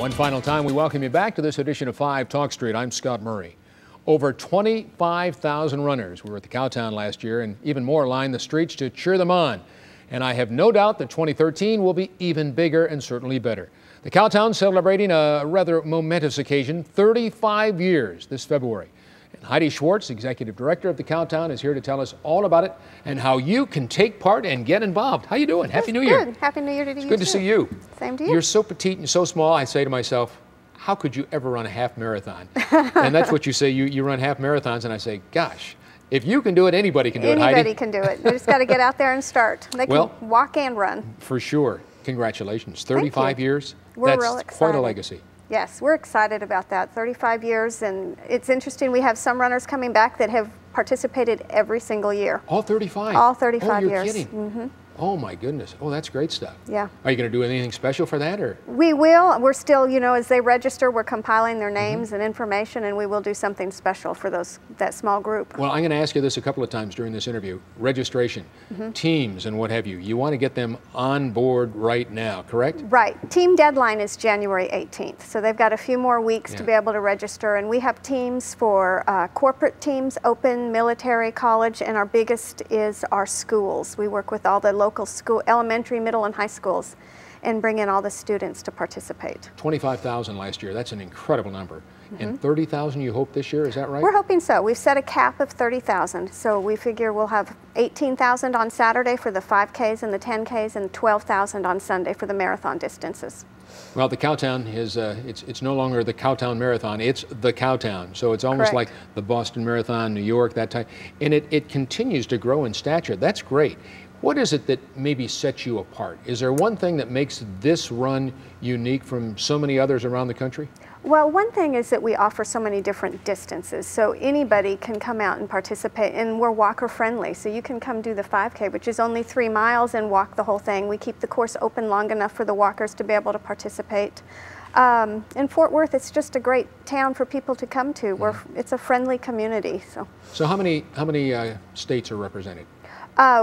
One final time, we welcome you back to this edition of 5 Talk Street. I'm Scott Murray. Over 25,000 runners were at the Cowtown last year, and even more lined the streets to cheer them on. And I have no doubt that 2013 will be even bigger and certainly better. The Cowtown celebrating a rather momentous occasion, 35 years this February. And Heidi Schwartz, Executive Director of the Cowtown, is here to tell us all about it and how you can take part and get involved. How you doing? Happy New Year. Good. Happy New Year to you. It's good to see you. Same to you. You're so petite and so small, I say to myself, how could you ever run a half marathon? And that's what you say, you run half marathons, and I say, gosh, if you can do it, anybody can do it, Heidi. Anybody can do it. They just got to get out there and start. They can walk and run. For sure. Congratulations. 35 years. We're That's real excited. Quite a legacy. Yes, we're excited about that. 35 years, and it's interesting. We have some runners coming back that have participated every single year. All 35? All 35 years. You're kidding. Mm-hmm. Oh my goodness. Oh, that's great stuff. Yeah. Are you going to do anything special for that, or? We will. We're still, you know, as they register, we're compiling their names and information, and we will do something special for that small group. Well, I'm going to ask you this a couple of times during this interview. Registration, teams and what have you. You want to get them on board right now, correct? Right. Team deadline is January 18th, so they've got a few more weeks to be able to register, and we have teams for corporate teams, open, military, college, and our biggest is our schools. We work with all the local school, elementary, middle, and high schools, and bring in all the students to participate. 25,000 last year. That's an incredible number. And 30,000 you hope this year, is that right? We're hoping so. We've set a cap of 30,000, so we figure we'll have 18,000 on Saturday for the 5Ks and the 10Ks, and 12,000 on Sunday for the marathon distances. Well, the Cowtown is, it's no longer the Cowtown Marathon, it's the Cowtown. So it's almost like the Boston Marathon, New York, that type. And it continues to grow in stature. That's great. What is it that maybe sets you apart? Is there one thing that makes this run unique from so many others around the country? Well, one thing is that we offer so many different distances, so anybody can come out and participate, and we're walker friendly, so you can come do the 5K, which is only 3 miles, and walk the whole thing. We keep the course open long enough for the walkers to be able to participate. In Fort Worth, it's just a great town for people to come to. It's a friendly community. So how many states are represented?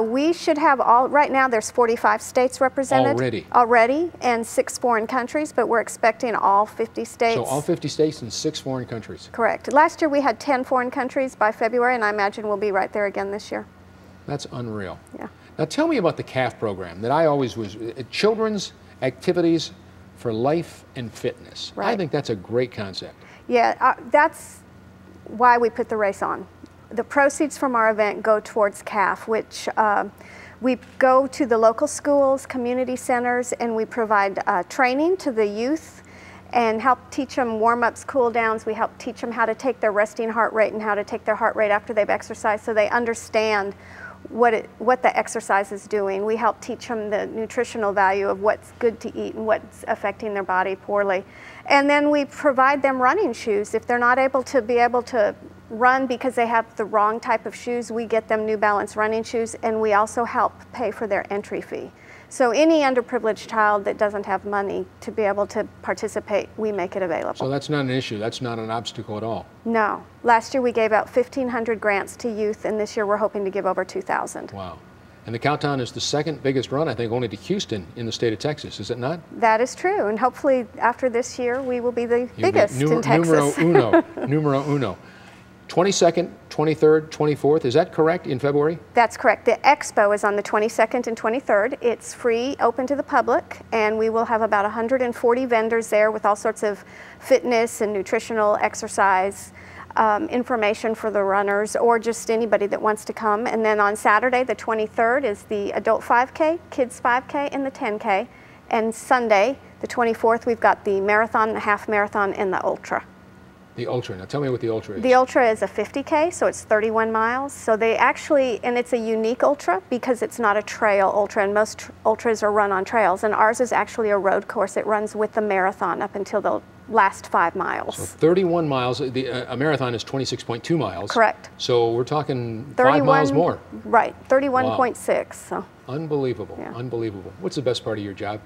We should have right now there's 45 states represented. Already, and 6 foreign countries, but we're expecting all 50 states. So all 50 states and 6 foreign countries. Correct. Last year we had 10 foreign countries by February, and I imagine we'll be right there again this year. That's unreal. Yeah. Now tell me about the CAF program that I always was, Children's Activities for Life and Fitness. Right. I think that's a great concept. Yeah, that's why we put the race on. The proceeds from our event go towards CAF, which we go to the local schools, community centers, and we provide training to the youth and help teach them warm-ups, cool-downs. We help teach them how to take their resting heart rate and how to take their heart rate after they've exercised, so they understand what the exercise is doing. We help teach them the nutritional value of what's good to eat and what's affecting their body poorly. And then we provide them running shoes. If they're not able to run because they have the wrong type of shoes, we get them New Balance running shoes, and we also help pay for their entry fee. So any underprivileged child that doesn't have money to be able to participate, we make it available. So that's not an issue, that's not an obstacle at all? No. Last year we gave out 1,500 grants to youth, and this year we're hoping to give over 2,000. Wow. And the Cowtown is the second biggest run, I think, only to Houston in the state of Texas, is it not? That is true, and hopefully after this year we will be the biggest in Texas. Numero uno. 22nd, 23rd, 24th, is that correct, in February? That's correct. The expo is on the 22nd and 23rd. It's free, open to the public, and we will have about 140 vendors there with all sorts of fitness and nutritional exercise information for the runners, or just anybody that wants to come. And then on Saturday, the 23rd, is the adult 5K, kids 5K, and the 10K. And Sunday, the 24th, we've got the marathon, the half marathon, and the ultra. The ultra. Now tell me what the ultra is. The ultra is a 50K, so it's 31 miles. So they actually, and it's a unique ultra because it's not a trail ultra, and most ultras are run on trails, and ours is actually a road course. It runs with the marathon up until the last 5 miles. So 31 miles, a marathon is 26.2 miles. Correct. So we're talking 5 miles more. Right, 31.6. Wow. So. Unbelievable, Yeah. Unbelievable. What's the best part of your job?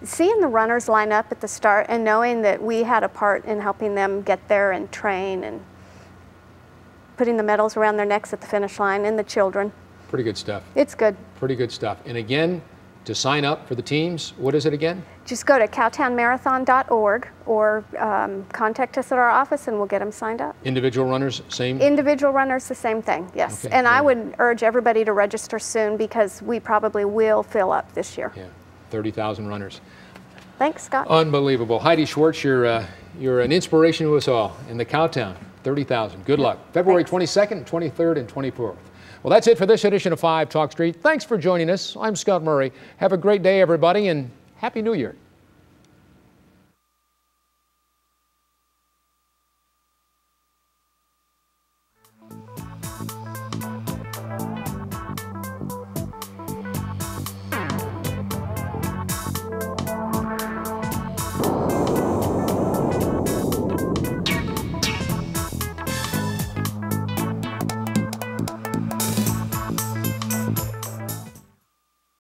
Seeing the runners line up at the start and knowing that we had a part in helping them get there and train and putting the medals around their necks at the finish line, and the children. Pretty good stuff. It's good. Pretty good stuff. And again, To sign up for the teams, what is it again? Just go to cowtownmarathon.org or contact us at our office and we'll get them signed up. Individual runners, same? Individual runners, the same thing, yes. Okay, and I would urge everybody to register soon because we probably will fill up this year. Yeah, 30,000 runners. Thanks, Scott. Unbelievable. Heidi Schwartz, you're an inspiration to us all in the Cowtown. 30,000. Good luck. February 22nd, 23rd, and 24th. Well, that's it for this edition of 5 Talk Street. Thanks for joining us. I'm Scott Murray. Have a great day, everybody, and Happy New Year.